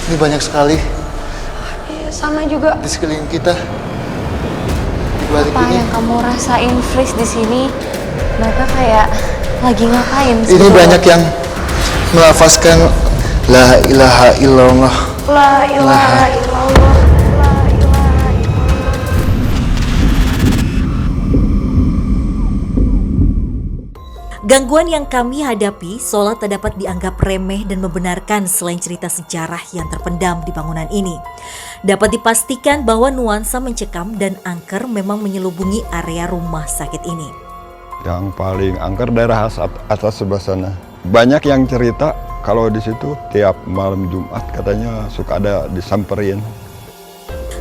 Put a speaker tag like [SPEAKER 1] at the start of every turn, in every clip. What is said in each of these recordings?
[SPEAKER 1] Ini banyak sekali
[SPEAKER 2] Iya, sama juga.
[SPEAKER 1] di sekeliling kita. Di balik
[SPEAKER 3] Apa
[SPEAKER 1] ini.
[SPEAKER 3] yang kamu rasain freeze di sini? Mereka kayak lagi ngapain sih?
[SPEAKER 1] Ini banyak yang melafazkan La ilaha illallah.
[SPEAKER 2] La ilaha illallah. La ilaha illallah.
[SPEAKER 4] Gangguan yang kami hadapi seolah tak dapat dianggap remeh dan membenarkan selain cerita sejarah yang terpendam di bangunan ini. Dapat dipastikan bahwa nuansa mencekam dan angker memang menyelubungi area rumah sakit ini.
[SPEAKER 5] Yang paling angker daerah atas sebelah sana. Banyak yang cerita kalau di situ tiap malam Jumat katanya suka ada disamperin.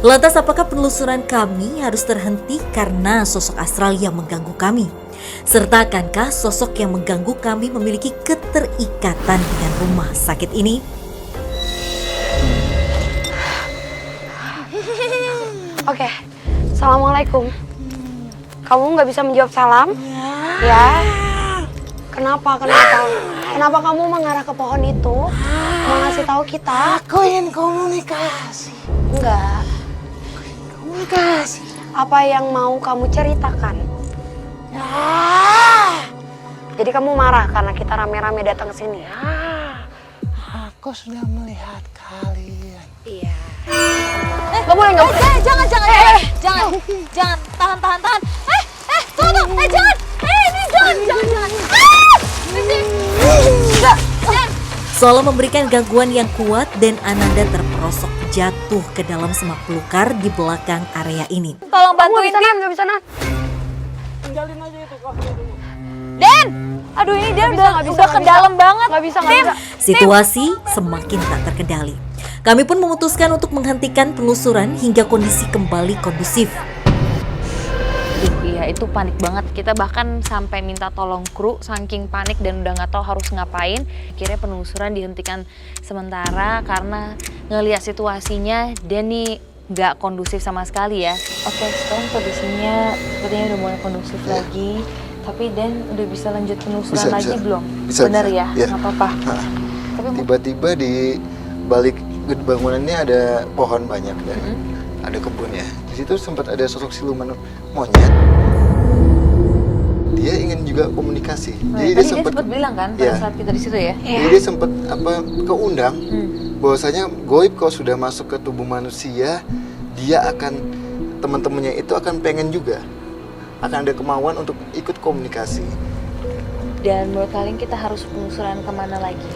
[SPEAKER 4] Lantas apakah penelusuran kami harus terhenti karena sosok astral yang mengganggu kami? Serta akankah sosok yang mengganggu kami memiliki keterikatan dengan rumah sakit ini?
[SPEAKER 2] Oke, Assalamualaikum. Kamu nggak bisa menjawab salam? Ya. Kenapa? Kenapa kamu mengarah ke pohon itu? Mau ngasih tahu kita?
[SPEAKER 6] Aku ingin komunikasi.
[SPEAKER 2] Enggak.
[SPEAKER 6] Komunikasi.
[SPEAKER 2] Apa yang mau kamu ceritakan? Jadi kamu marah karena kita rame-rame datang ke sini?
[SPEAKER 6] Aku sudah melihat kalian.
[SPEAKER 2] Iya. Gak boleh, gak boleh.
[SPEAKER 3] Jangan, tahan. Tunggu, jangan. Ini jangan.
[SPEAKER 4] Seolah memberikan gangguan yang kuat dan Ananda terperosok jatuh ke dalam semak belukar di belakang area ini.
[SPEAKER 3] Tolong
[SPEAKER 2] Kamu
[SPEAKER 3] bantuin
[SPEAKER 2] gak bisa nahan.
[SPEAKER 6] Tinggalin aja itu kok.
[SPEAKER 3] Den! Aduh ini dia udah ke dalam banget.
[SPEAKER 2] Gak bisa.
[SPEAKER 4] Situasi semakin tak terkendali. Kami pun memutuskan untuk menghentikan penelusuran hingga kondisi kembali kondusif.
[SPEAKER 3] Iya itu panik banget. Kita bahkan sampai minta tolong kru saking panik dan udah nggak tahu harus ngapain. Akhirnya penelusuran dihentikan sementara karena ngelihat situasinya Denny nggak kondusif sama sekali ya. Oke, sekarang kondisinya sepertinya udah mulai kondusif lagi. Tapi Den udah bisa lanjut penelusuran lagi belum?
[SPEAKER 1] Bisa,
[SPEAKER 3] Benar
[SPEAKER 1] bisa.
[SPEAKER 3] ya?
[SPEAKER 1] Ya.
[SPEAKER 3] Nggak apa-apa. Tapi
[SPEAKER 1] Tiba-tiba di balik bangunannya ada pohon banyak dan ada kebun ya. Di situ sempat ada sosok siluman monyet. Dia ingin juga komunikasi.
[SPEAKER 3] tadi dia sempat bilang kan pada saat kita di situ ya?
[SPEAKER 1] Jadi dia sempat keundang bahwasanya goib kalau sudah masuk ke tubuh manusia, dia akan teman-temannya itu akan pengen juga. Akan ada kemauan untuk ikut komunikasi.
[SPEAKER 3] Dan menurut kalian kita harus penelusuran kemana lagi?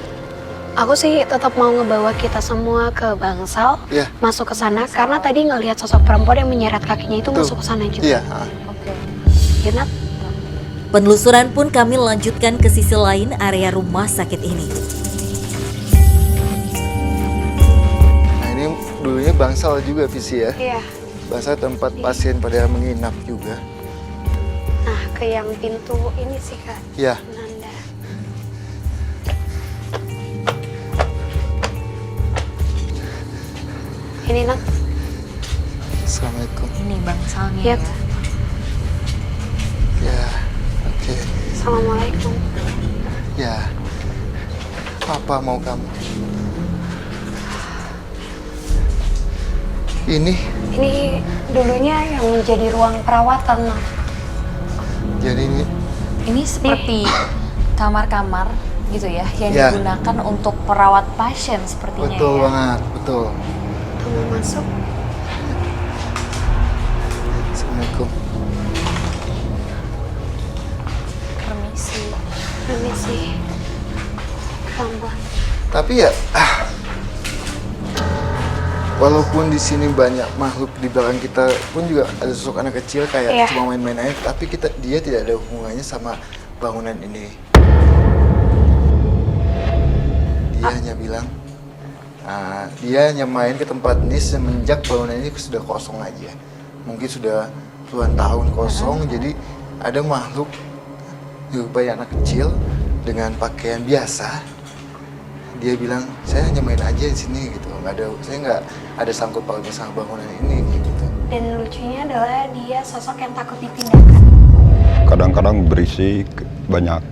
[SPEAKER 2] Aku sih tetap mau ngebawa kita semua ke Bangsal, masuk ke sana karena tadi ngelihat sosok perempuan yang menyeret kakinya itu masuk ke sana juga.
[SPEAKER 1] Iya.
[SPEAKER 3] Oke.
[SPEAKER 2] Ya, Nat?
[SPEAKER 4] Penelusuran pun kami lanjutkan ke sisi lain area rumah sakit ini.
[SPEAKER 1] Nah ini dulunya Bangsal juga visi ya.
[SPEAKER 2] Iya.
[SPEAKER 1] Bangsal tempat pasien pada menginap juga.
[SPEAKER 2] Nah, ke yang pintu ini sih Kak.
[SPEAKER 1] Iya.
[SPEAKER 2] Nanda. Ini Nat.
[SPEAKER 1] Assalamualaikum.
[SPEAKER 3] Ini bangsalnya
[SPEAKER 2] Iya.
[SPEAKER 3] ya.
[SPEAKER 1] Ya, oke.
[SPEAKER 2] Assalamualaikum.
[SPEAKER 1] Ya. Apa mau kamu? Ini
[SPEAKER 2] dulunya yang menjadi ruang perawatan, Nat.
[SPEAKER 1] jadi
[SPEAKER 3] Ini seperti kamar-kamar gitu ya yang
[SPEAKER 1] Ya.
[SPEAKER 3] digunakan untuk perawat pasien sepertinya
[SPEAKER 1] betul
[SPEAKER 3] ya.
[SPEAKER 1] banget, betul.
[SPEAKER 2] Kamu masuk.
[SPEAKER 1] Assalamualaikum.
[SPEAKER 3] Permisi.
[SPEAKER 2] Permisi. Pelan-pelan.
[SPEAKER 1] Tapi ya, walaupun di sini banyak makhluk di belakang kita pun juga ada sosok anak kecil kayak cuma main-main aja, tapi dia tidak ada hubungannya sama bangunan ini. Dia hanya bilang, dia hanya main ke tempat ini semenjak bangunan ini sudah kosong aja. Mungkin sudah puluhan tahun kosong, jadi ada makhluk berupa anak kecil dengan pakaian biasa. Dia bilang, saya hanya main aja di sini gitu, saya nggak ada sangkut pautnya sama bangunan ini gitu.
[SPEAKER 2] Dan lucunya adalah dia sosok yang takut dipindahkan.
[SPEAKER 5] Kadang-kadang berisik, banyak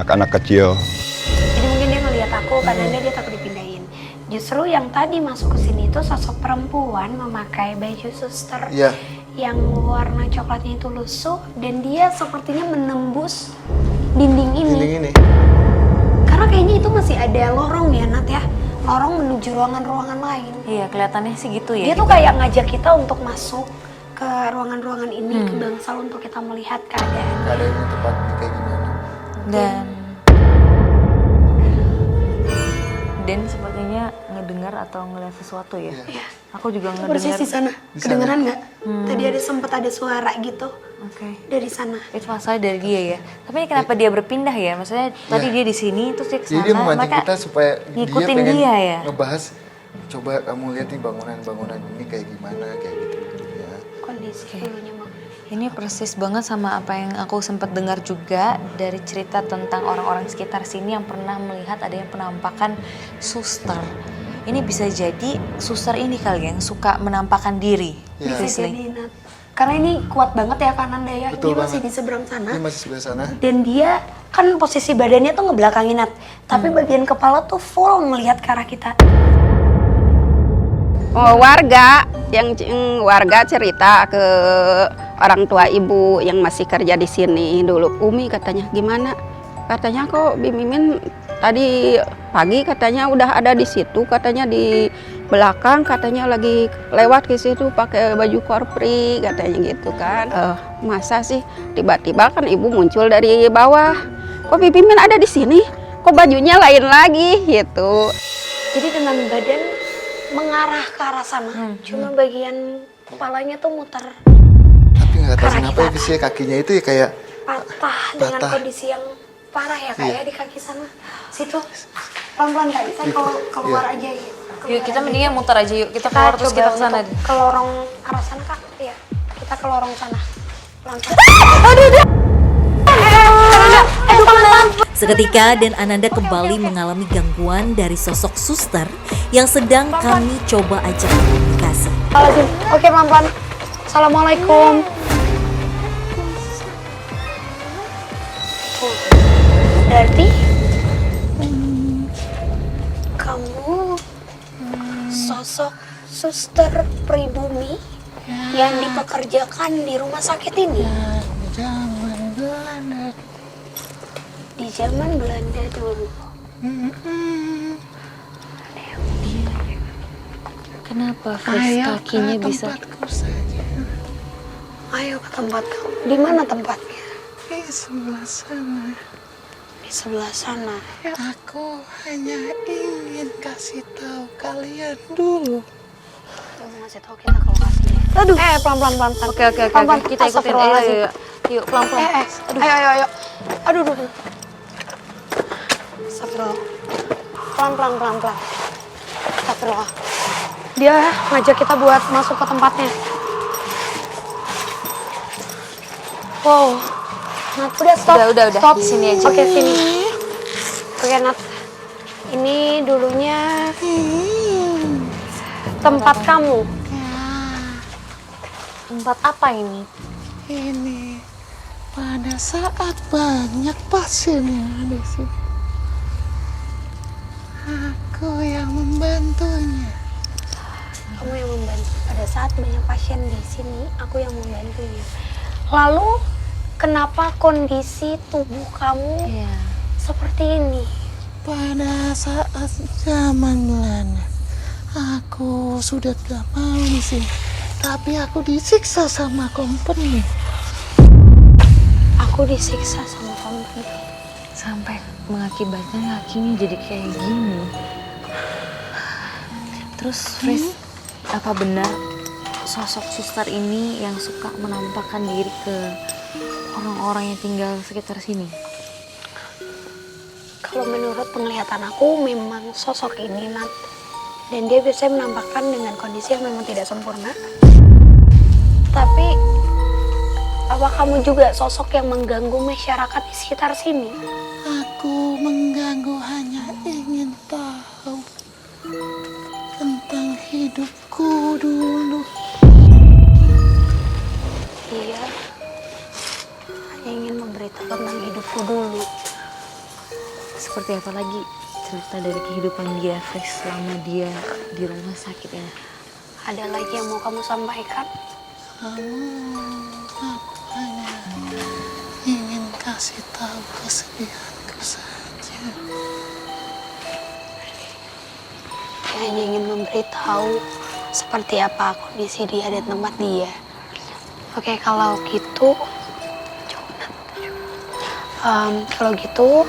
[SPEAKER 5] anak kecil.
[SPEAKER 2] Jadi mungkin dia ngelihat aku karena dia takut dipindahin. Justru yang tadi masuk ke sini itu sosok perempuan memakai baju suster
[SPEAKER 1] Iya.
[SPEAKER 2] yang warna coklatnya itu lusuh dan dia sepertinya menembus dinding ini.
[SPEAKER 1] Dinding ini.
[SPEAKER 2] Karena kayaknya itu masih ada lorong ya Nat ya, lorong menuju ruangan-ruangan lain.
[SPEAKER 3] Iya, kelihatannya sih gitu ya.
[SPEAKER 2] Dia tuh kayak ngajak kita untuk masuk ke ruangan-ruangan ini, ke bangsal untuk kita melihat keadaan.
[SPEAKER 1] Keadaannya tempat ini kayak gimana?
[SPEAKER 3] Dan sepertinya ngedengar atau ngeliat sesuatu ya.
[SPEAKER 2] Iya.
[SPEAKER 3] Aku juga
[SPEAKER 2] Persis
[SPEAKER 3] ngedengar.
[SPEAKER 2] di sana. Kedengeran nggak? Tadi ada sempat ada suara gitu
[SPEAKER 3] Oke.
[SPEAKER 2] dari sana.
[SPEAKER 3] Itu masalah dari dia ya. Tapi ini kenapa dia berpindah ya? Maksudnya tadi dia di sini terus dia
[SPEAKER 1] Jadi
[SPEAKER 3] kesana.
[SPEAKER 1] dia memancing
[SPEAKER 3] mereka
[SPEAKER 1] kita supaya
[SPEAKER 3] ngikutin
[SPEAKER 1] dia pengen
[SPEAKER 3] dia ya?
[SPEAKER 1] ngebahas, coba kamu lihat nih bangunan-bangunan ini kayak gimana, kayak gitu ya.
[SPEAKER 2] Kondisi dulunya Bang.
[SPEAKER 3] Ini persis banget sama apa yang aku sempat dengar juga dari cerita tentang orang-orang sekitar sini yang pernah melihat adanya penampakan suster. Ini bisa jadi suster ini kali yang suka menampakkan diri.
[SPEAKER 1] Iya.
[SPEAKER 2] Bisa jadi Nat. Karena ini kuat banget ya Kananda ya.
[SPEAKER 1] Betul
[SPEAKER 2] Dia masih
[SPEAKER 1] banget.
[SPEAKER 2] di seberang sana.
[SPEAKER 1] Ini masih sebelah sana.
[SPEAKER 2] Dan dia kan posisi badannya tuh ngebelakangin Nat. Tapi bagian kepala tuh full melihat ke arah kita.
[SPEAKER 7] Warga cerita ke orang tua ibu yang masih kerja di sini dulu. Umi katanya gimana? Katanya kok Bi Mimin tadi pagi katanya udah ada di situ, katanya di belakang katanya lagi lewat ke situ pakai baju korpri katanya gitu kan. Masa sih tiba-tiba kan ibu muncul dari bawah. Kok Bi Mimin ada di sini? Kok bajunya lain lagi gitu.
[SPEAKER 2] Jadi dengan badan mengarah ke arah sana. Cuma bagian kepalanya tuh muter
[SPEAKER 1] Tapi nggak tahu
[SPEAKER 2] Karena
[SPEAKER 1] kenapa
[SPEAKER 2] kita-
[SPEAKER 1] ya Bis, ya kakinya itu ya kayak
[SPEAKER 2] patah dengan
[SPEAKER 1] Patah.
[SPEAKER 2] kondisi yang parah ya
[SPEAKER 1] Iya.
[SPEAKER 2] kayak di kaki sana. Situ pelan-pelan Kak, kita keluar aja ya.
[SPEAKER 3] Yuk kita mendingan muter aja yuk. Kita keluar terus kita kesana deh.
[SPEAKER 2] Ke lorong arah sana Kak. Iya. Kita ke lorong sana. Pelan-pelan.
[SPEAKER 4] Seketika dan Ananda kembali mengalami gangguan dari sosok suster yang sedang kami coba ajak komunikasi.
[SPEAKER 2] Oke, pelan-pelan. Assalamualaikum. Berarti kamu sosok suster pribumi yang dipekerjakan di rumah sakit ini
[SPEAKER 6] Zaman Belanda.
[SPEAKER 2] di zaman Belanda dulu.
[SPEAKER 3] Kenapa Fris kakinya bisa?
[SPEAKER 6] Tempatku saja
[SPEAKER 2] Ayo ke tempat kamu. Di mana tempatnya?
[SPEAKER 6] di sebelah sana.
[SPEAKER 2] Di sebelah sana.
[SPEAKER 6] Aku hanya ingin kasih tahu kalian dulu.
[SPEAKER 2] Kamu ngasih tahu kita ke lokasinya. Aduh. Pelan-pelan, pelan-pelan.
[SPEAKER 3] Oke.
[SPEAKER 2] Pelan-pelan.
[SPEAKER 3] Kita ikutin. Ayo,
[SPEAKER 2] Astagfirullahaladzim.
[SPEAKER 3] yuk pelan-pelan.
[SPEAKER 2] Ayo. Aduh. Astagfirullah. Pelan-pelan. Astagfirullah. Dia ngajak kita buat masuk ke tempatnya. Wow. Nat, udah stop.
[SPEAKER 3] Udah.
[SPEAKER 2] Stop.
[SPEAKER 3] Di sini aja.
[SPEAKER 2] Oke, sini. Oke, Nat. Ini dulunya tempat kamu.
[SPEAKER 3] Tempat apa ini?
[SPEAKER 6] Ini pada saat banyak pasien yang ada di sini, aku yang membantunya.
[SPEAKER 2] Kamu yang membantu. Pada saat banyak pasien di sini, aku yang membantunya. Lalu, kenapa kondisi tubuh kamu seperti ini?
[SPEAKER 6] Pada saat zaman Belanda, aku sudah tidak mau di sini, tapi aku disiksa sama company.
[SPEAKER 2] Aku disiksa sama company.
[SPEAKER 3] Sampai mengakibatkan kakinya jadi kayak gini. Terus Fris, apa benar sosok suster ini yang suka menampakkan diri ke orang-orang yang tinggal sekitar sini?
[SPEAKER 2] Kalau menurut penglihatan aku memang sosok ini Nat. Dan dia biasanya menampakkan dengan kondisi yang memang tidak sempurna. Tapi apa kamu juga sosok yang mengganggu masyarakat di sekitar sini?
[SPEAKER 6] Aku mengganggu hanya ingin tahu tentang hidupku dulu.
[SPEAKER 2] Iya. Hanya ingin memberitahu tentang hidupku dulu.
[SPEAKER 3] Seperti apa lagi cerita dari kehidupan dia, Fris, selama dia di rumah sakit ini.
[SPEAKER 2] Ada lagi yang mau kamu sampaikan?
[SPEAKER 6] Aku hanya ingin kasih tahu kesedihanku saja.
[SPEAKER 2] Dia hanya ingin memberitahu seperti apa kondisi dia dan tempat dia. Oke, kalau gitu, kalau gitu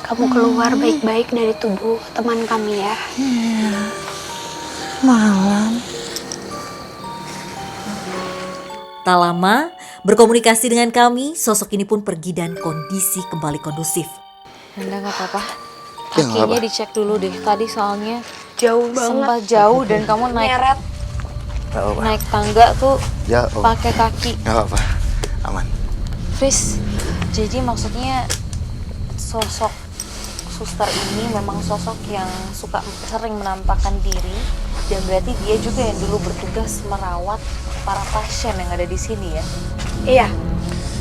[SPEAKER 2] kamu keluar baik-baik dari tubuh teman kami ya.
[SPEAKER 6] Iya, malam.
[SPEAKER 4] Tak lama, berkomunikasi dengan kami, sosok ini pun pergi dan kondisi kembali kondusif.
[SPEAKER 3] Nanda nggak apa-apa.
[SPEAKER 1] Ya, nggak
[SPEAKER 3] Kakinya
[SPEAKER 1] apa.
[SPEAKER 3] dicek dulu deh. Tadi soalnya
[SPEAKER 2] Jauh banget.
[SPEAKER 3] sempat jauh dan kamu
[SPEAKER 2] Nyeret.
[SPEAKER 1] Gak apa-apa.
[SPEAKER 3] naik tangga tuh
[SPEAKER 1] Ya, oh.
[SPEAKER 3] pakai kaki.
[SPEAKER 1] Gak apa-apa. Aman.
[SPEAKER 3] Fris, jadi maksudnya sosok suster ini memang sosok yang sering menampakkan diri, dan berarti dia juga yang dulu bertugas merawat para pasien yang ada di sini ya.
[SPEAKER 2] Iya,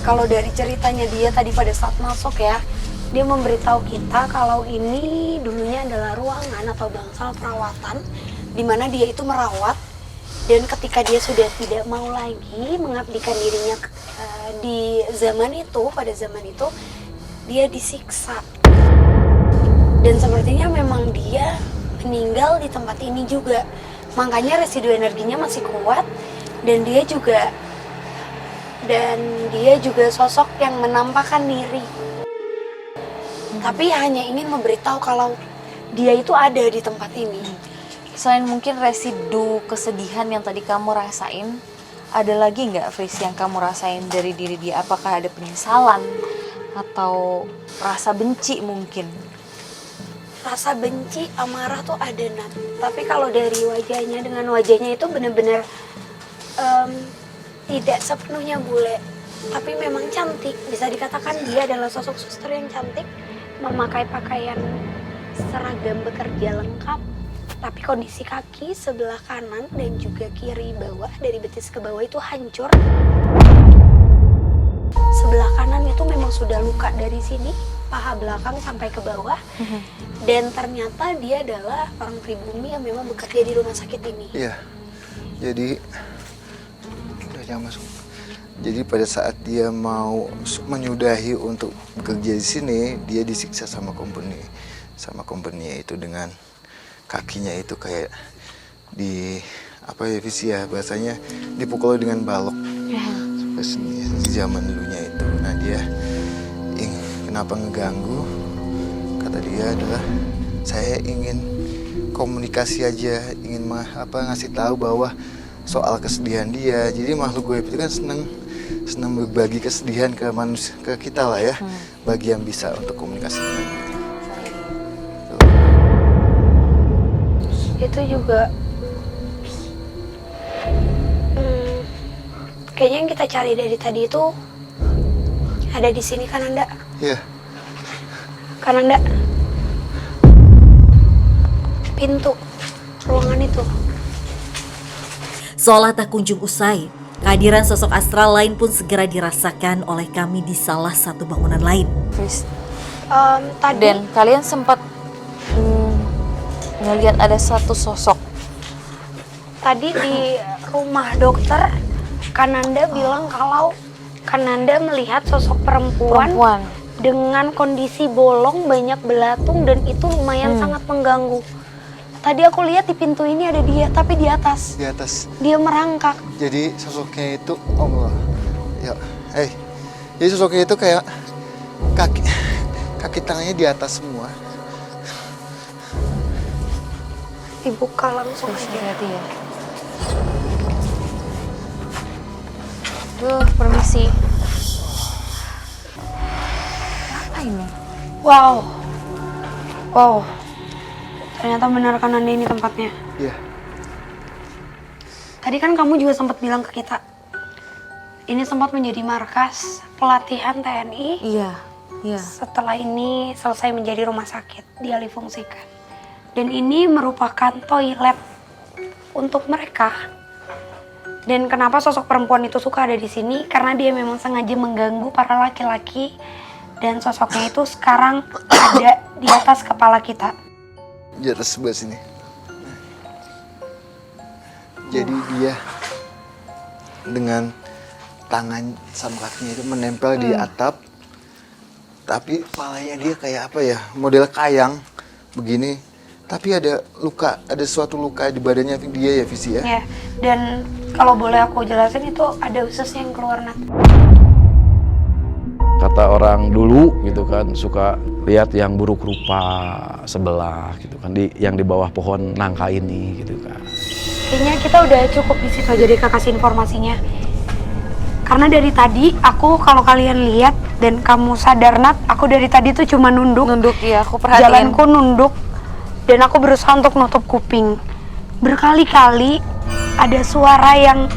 [SPEAKER 2] kalau dari ceritanya dia tadi pada saat masuk ya, dia memberitahu kita kalau ini dulunya adalah ruangan atau bangsal perawatan di mana dia itu merawat, dan ketika dia sudah tidak mau lagi mengabdikan dirinya di zaman itu, pada zaman itu dia disiksa. Dan sepertinya memang dia meninggal di tempat ini juga. Makanya residu energinya masih kuat, dan dia juga sosok yang menampakkan diri. Tapi hanya ingin memberitahu kalau dia itu ada di tempat ini.
[SPEAKER 3] Selain mungkin residu kesedihan yang tadi kamu rasain, ada lagi nggak, Fris, yang kamu rasain dari diri dia? Apakah ada penyesalan atau rasa benci mungkin?
[SPEAKER 2] Rasa benci, amarah tuh ada, Nat. Tapi kalau dari wajahnya, dengan wajahnya itu benar-benar tidak sepenuhnya bule. Tapi memang cantik. Bisa dikatakan dia adalah sosok suster yang cantik, memakai pakaian seragam bekerja lengkap. Tapi kondisi kaki sebelah kanan dan juga kiri bawah, dari betis ke bawah itu hancur. Sebelah kanan itu memang sudah luka dari sini, paha belakang sampai ke bawah. Dan ternyata dia adalah orang pribumi yang memang bekerja di rumah sakit ini.
[SPEAKER 1] Iya. Jadi udah jangan masuk. Jadi pada saat dia mau menyudahi untuk bekerja di sini, dia disiksa sama company itu dengan kakinya itu kayak di apa ya, Fis ya, bahasanya dipukul dengan balok. Di zaman dulunya itu. Nah, dia kenapa ngeganggu? Kata dia adalah, saya ingin komunikasi aja, ingin ngasih tahu bahwa soal kesedihan dia. Jadi makhluk gaib itu kan senang berbagi kesedihan ke manusia, ke kita lah ya, bagi yang bisa untuk komunikasi dengan dia.
[SPEAKER 2] Itu juga kayaknya yang kita cari dari tadi itu ada di sini, kan, Anda?
[SPEAKER 1] Iya.
[SPEAKER 2] Kan, Anda? Pintu ruangan itu.
[SPEAKER 4] Seolah tak kunjung usai, kehadiran sosok astral lain pun segera dirasakan oleh kami di salah satu bangunan lain.
[SPEAKER 3] Fris,
[SPEAKER 2] Tadi
[SPEAKER 3] dan kalian sempat ngelihat ada satu sosok.
[SPEAKER 2] Tadi di rumah dokter, Kananda bilang kalau Kananda melihat sosok perempuan dengan kondisi bolong, banyak belatung, dan itu lumayan sangat mengganggu. Tadi aku lihat di pintu ini ada dia, tapi di atas.
[SPEAKER 1] Di atas.
[SPEAKER 2] Dia merangkak.
[SPEAKER 1] Jadi sosoknya itu Allah. Ya, jadi sosoknya itu kayak kaki tangannya di atas semua.
[SPEAKER 2] Dibuka langsung aja.
[SPEAKER 3] Hati-hati ya. Duh, permisi. Apa ini?
[SPEAKER 2] Wow. Ternyata benar kan Anda ini tempatnya.
[SPEAKER 1] Iya.
[SPEAKER 2] Tadi kan kamu juga sempat bilang ke kita, ini sempat menjadi markas pelatihan TNI.
[SPEAKER 3] Iya.
[SPEAKER 2] Setelah ini selesai menjadi rumah sakit, dialih fungsikan. Dan ini merupakan toilet untuk mereka. Dan kenapa sosok perempuan itu suka ada di sini? Karena dia memang sengaja mengganggu para laki-laki. Dan sosoknya itu sekarang ada di atas kepala kita.
[SPEAKER 1] di atas sebelah sini. Jadi dia dengan tangan sama kakinya itu menempel di atap, tapi palanya dia kayak apa ya, model kayang begini. Tapi ada luka, ada suatu luka di badannya dia ya, Visi ya?
[SPEAKER 2] Ya, dan kalau boleh aku jelasin itu ada ususnya yang keluar, Nat.
[SPEAKER 8] Kata orang dulu gitu kan, suka lihat yang buruk rupa sebelah gitu kan, yang di bawah pohon nangka ini gitu kan.
[SPEAKER 2] Kayaknya kita udah cukup di situ aja deh Kak kasih informasinya. Karena dari tadi aku, kalau kalian lihat dan kamu sadar, Nat, aku dari tadi tuh cuma nunduk.
[SPEAKER 3] Nunduk ya, aku perhatiin.
[SPEAKER 2] Jalanku nunduk dan aku berusaha untuk nutup kuping. Berkali-kali ada suara yang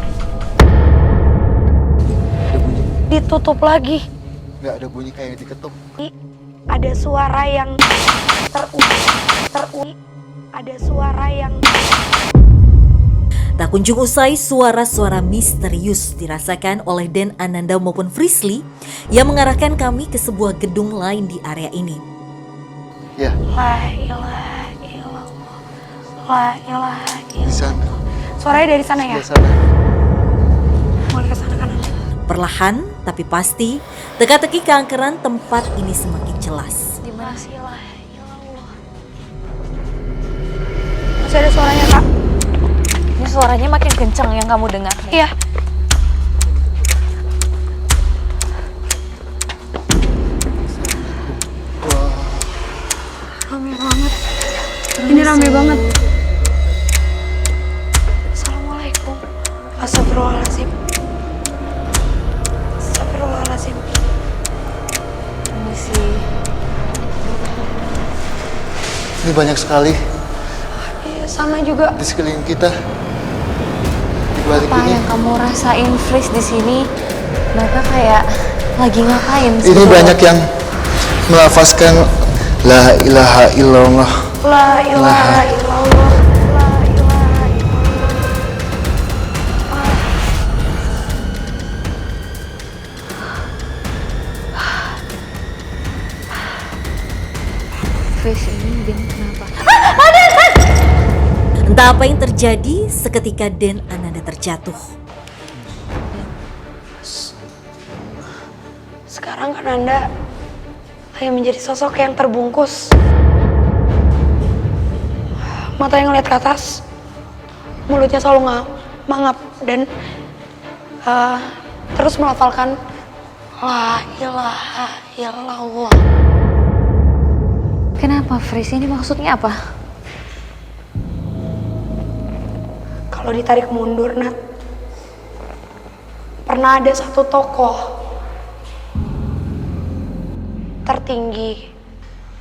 [SPEAKER 2] ditutup lagi.
[SPEAKER 1] Nggak ada bunyi kayak diketuk.
[SPEAKER 2] Ada suara yang ada suara yang
[SPEAKER 4] Tak kunjung usai, suara-suara misterius dirasakan oleh Den Ananda maupun Frisly yang mengarahkan kami ke sebuah gedung lain di area ini.
[SPEAKER 1] Ya,
[SPEAKER 2] La ilaha illallah. La ilaha
[SPEAKER 1] di
[SPEAKER 2] illallah.
[SPEAKER 1] sana.
[SPEAKER 2] Suaranya dari sana ya?
[SPEAKER 1] Di sana.
[SPEAKER 2] Mulai ke sana kanan.
[SPEAKER 4] Perlahan tapi pasti, teka-teki keangkeran tempat ini semakin jelas.
[SPEAKER 2] Di mana sih? La ilaha illallah. Masih ada suaranya, Kak?
[SPEAKER 3] Ini suaranya makin kenceng yang kamu dengar.
[SPEAKER 2] Iya. Rame banget. Ini rame banget. Assalamualaikum. Astagfirullahaladzim. Astagfirullahaladzim.
[SPEAKER 3] Ini sih.
[SPEAKER 1] Ini banyak sekali
[SPEAKER 2] Iya, sama juga.
[SPEAKER 1] di sekeliling kita. Di balik
[SPEAKER 3] Apa
[SPEAKER 1] ini.
[SPEAKER 3] yang kamu rasain, Fris, di sini? Mereka kayak lagi ngapain sih?
[SPEAKER 1] Ini banyak yang melafazkan La ilaha illallah.
[SPEAKER 2] La ilaha illallah. La ilaha illallah.
[SPEAKER 3] Fris, ini dia kenapa?
[SPEAKER 4] Entah apa yang terjadi, seketika Den Ananda terjatuh.
[SPEAKER 2] Sekarang kan Anda hanya menjadi sosok yang terbungkus. Matanya ngeliat ke atas, mulutnya selalu mangap dan terus melafalkan La ilaha illallah.
[SPEAKER 3] Kenapa, Fris? Ini maksudnya apa?
[SPEAKER 2] Kalau ditarik mundur, Nat, pernah ada satu tokoh tertinggi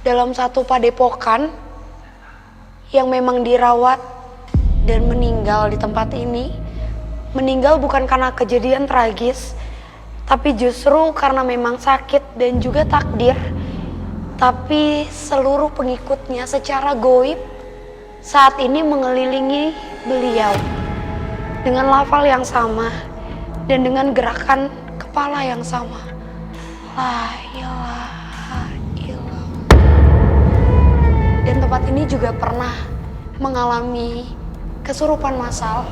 [SPEAKER 2] dalam satu padepokan yang memang dirawat dan meninggal di tempat ini. Meninggal bukan karena kejadian tragis, tapi justru karena memang sakit dan juga takdir. Tapi seluruh pengikutnya secara goib saat ini mengelilingi beliau dengan lafal yang sama dan dengan gerakan kepala yang sama. La ilaha illallah. Dan tempat ini juga pernah mengalami kesurupan massal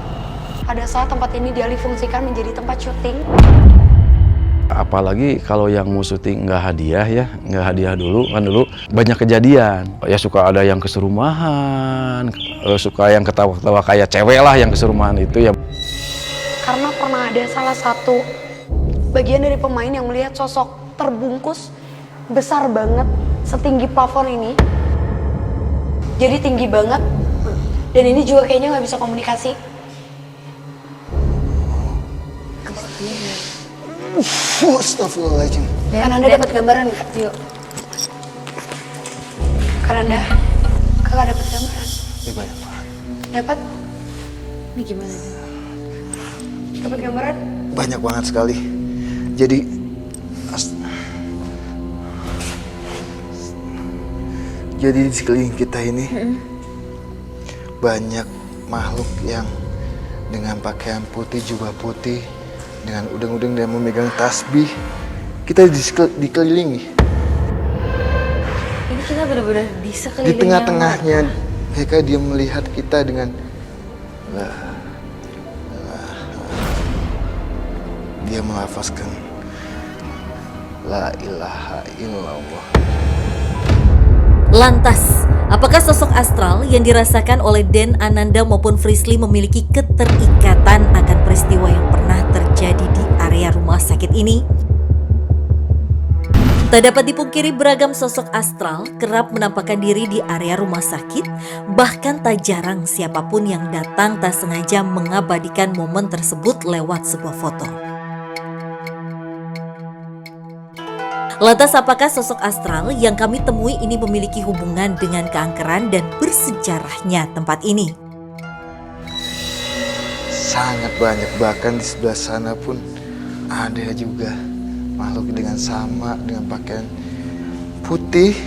[SPEAKER 2] pada saat tempat ini dialih fungsikan menjadi tempat syuting.
[SPEAKER 8] Apalagi kalau yang mau syuting nggak hadiah ya, nggak hadiah dulu kan, dulu banyak kejadian. Ya suka ada yang keserumahan, suka yang ketawa-ketawa kayak cewek lah yang keserumahan itu ya.
[SPEAKER 2] Karena pernah ada salah satu bagian dari pemain yang melihat sosok terbungkus besar banget setinggi plafon ini. Jadi tinggi banget dan ini juga kayaknya nggak bisa komunikasi.
[SPEAKER 1] Astagfirullahaladzim.
[SPEAKER 2] Kan Anda dapat gambaran nggak? Yuk. Kan Anda kakak dapat gambaran?
[SPEAKER 1] Ini banyak banget.
[SPEAKER 2] Dapat?
[SPEAKER 3] Ini gimana?
[SPEAKER 2] Dapat gambaran?
[SPEAKER 1] Banyak banget sekali. Jadi jadi di sekeliling kita ini banyak makhluk yang dengan pakaian putih, jubah putih, dengan udeng-udeng dan memegang tasbih. Kita dikelilingi.
[SPEAKER 3] Ini kita benar-benar bisa
[SPEAKER 1] Di tengah-tengahnya Mereka dia melihat kita dengan dia melafazkan la ilaha illallah.
[SPEAKER 4] Lantas, apakah sosok astral yang dirasakan oleh Den Ananda maupun Frisly memiliki keterikatan akan peristiwa yang pernah terjadi di area rumah sakit ini? Tak dapat dipungkiri beragam sosok astral kerap menampakkan diri di area rumah sakit, bahkan tak jarang siapapun yang datang tak sengaja mengabadikan momen tersebut lewat sebuah foto. Lantas apakah sosok astral yang kami temui ini memiliki hubungan dengan keangkeran dan bersejarahnya tempat ini?
[SPEAKER 1] Sangat banyak, bahkan di sebelah sana pun ada juga makhluk dengan sama, dengan pakaian putih,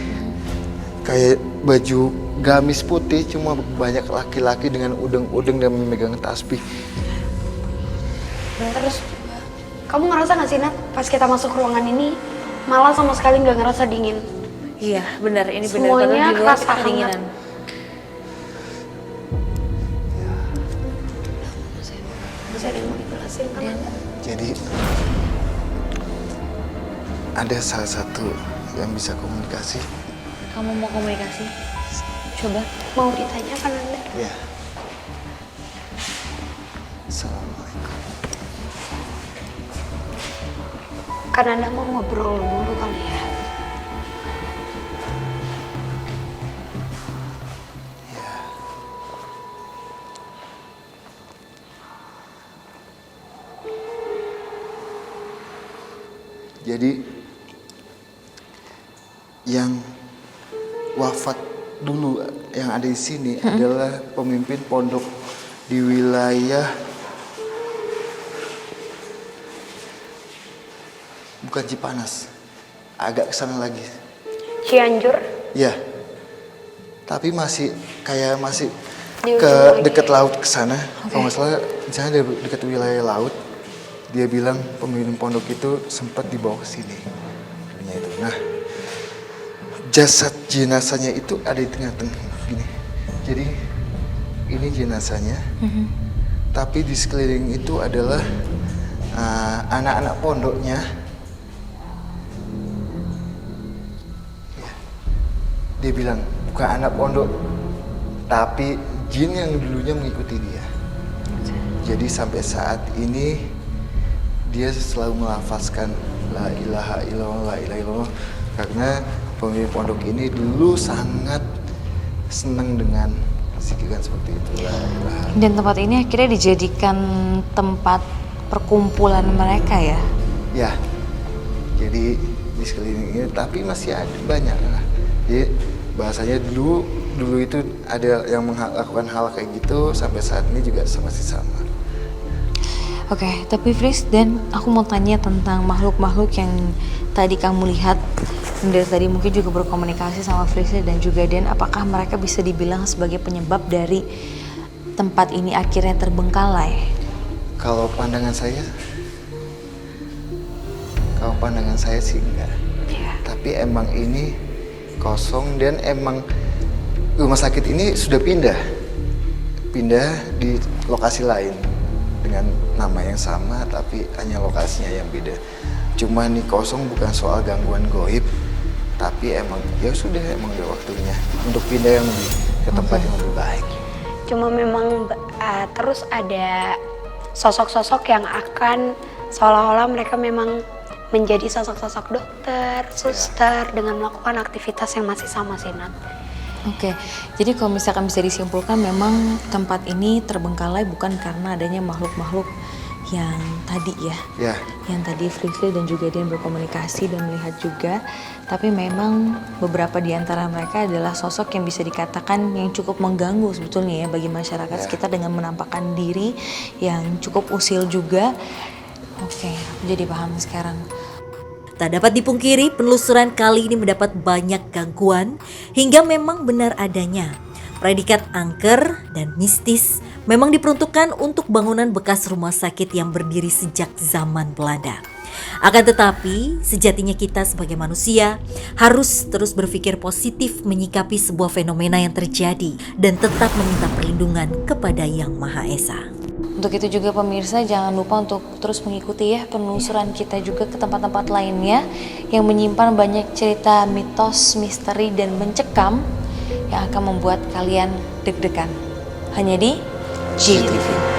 [SPEAKER 1] kayak baju gamis putih, cuma banyak laki-laki dengan udeng-udeng dan memegang tasbih.
[SPEAKER 2] Terus kamu ngerasa gak sih Nat, pas kita masuk ruangan ini malah sama sekali nggak ngerasa dingin?
[SPEAKER 3] Iya, benar. Ini benar.
[SPEAKER 2] Semuanya
[SPEAKER 3] Padahal di luar
[SPEAKER 2] kerasa
[SPEAKER 3] kita kedinginan.
[SPEAKER 2] Bisa ada yang mau dijelasin kan?
[SPEAKER 1] Jadi ada salah satu yang bisa komunikasi.
[SPEAKER 3] Kamu mau komunikasi? Coba.
[SPEAKER 2] Mau ditanya kan Anda?
[SPEAKER 1] Ya. Assalamualaikum.
[SPEAKER 2] Kan Anda mau ngobrol dulu kali ya?
[SPEAKER 1] Jadi yang wafat dulu yang ada di sini adalah pemimpin pondok di wilayah bukan Cipanas, agak kesana lagi.
[SPEAKER 2] Cianjur?
[SPEAKER 1] Ya, tapi masih
[SPEAKER 2] Di
[SPEAKER 1] ke
[SPEAKER 2] ujung lagi.
[SPEAKER 1] dekat laut ke sana. Kalau nggak salah, misalnya dekat wilayah laut. Dia bilang pemimpin pondok itu sempat dibawa ke sini. Itu. Nah, jasad jenazahnya itu ada di tengah-tengah gini. Jadi ini jenazahnya, tapi di sekeliling itu adalah anak-anak pondoknya. Ya. Dia bilang bukan anak pondok, tapi jin yang dulunya mengikuti dia. Jadi sampai saat ini dia selalu melafazkan la ilaha illallah, la ilaha illallah, karena pemimpin pondok ini dulu sangat senang dengan zikirkan seperti itu, la ilaha.
[SPEAKER 3] Dan tempat ini akhirnya dijadikan tempat perkumpulan mereka ya?
[SPEAKER 1] Ya, jadi di sekeliling ini, tapi masih ada banyak lah. Jadi bahasanya dulu itu ada yang melakukan hal kayak gitu, sampai saat ini juga masih sama.
[SPEAKER 3] Oke, tapi Fris, dan aku mau tanya tentang makhluk-makhluk yang tadi kamu lihat. Dari tadi mungkin juga berkomunikasi sama Fris dan juga Den. Apakah mereka bisa dibilang sebagai penyebab dari tempat ini akhirnya terbengkalai?
[SPEAKER 1] Kalau pandangan saya sih enggak. Tapi emang ini kosong dan emang rumah sakit ini sudah pindah di lokasi lain dengan nama yang sama tapi hanya lokasinya yang beda. Cuma nih kosong bukan soal gangguan goib, tapi emang ya sudah emang udah waktunya untuk pindah yang lebih ke tempat yang lebih baik.
[SPEAKER 2] Cuma memang terus ada sosok-sosok yang akan seolah-olah mereka memang menjadi sosok-sosok dokter, suster dengan melakukan aktivitas yang masih sama sih Nat.
[SPEAKER 3] Oke, jadi kalau misalkan bisa disimpulkan memang tempat ini terbengkalai bukan karena adanya makhluk-makhluk yang tadi ya, yang tadi Frisly dan juga Dian berkomunikasi dan melihat juga, tapi memang beberapa di antara mereka adalah sosok yang bisa dikatakan yang cukup mengganggu sebetulnya ya bagi masyarakat sekitar dengan menampakkan diri yang cukup usil juga. Oke, aku jadi paham sekarang.
[SPEAKER 4] Tak dapat dipungkiri, penelusuran kali ini mendapat banyak gangguan hingga memang benar adanya predikat angker dan mistis memang diperuntukkan untuk bangunan bekas rumah sakit yang berdiri sejak zaman Belanda. Akan tetapi, sejatinya kita sebagai manusia harus terus berpikir positif menyikapi sebuah fenomena yang terjadi dan tetap meminta perlindungan kepada Yang Maha Esa.
[SPEAKER 3] Untuk itu juga pemirsa jangan lupa untuk terus mengikuti ya penelusuran kita juga ke tempat-tempat lainnya yang menyimpan banyak cerita mitos, misteri, dan mencekam yang akan membuat kalian deg-degan. Hanya di GTV.